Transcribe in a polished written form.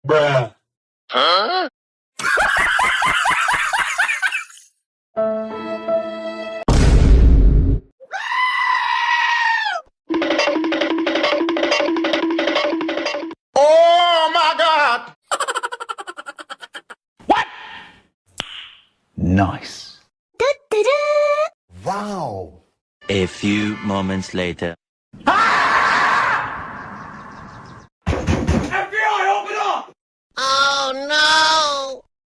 Bruh. Huh? Oh my God! What? Nice. Wow. A few moments later.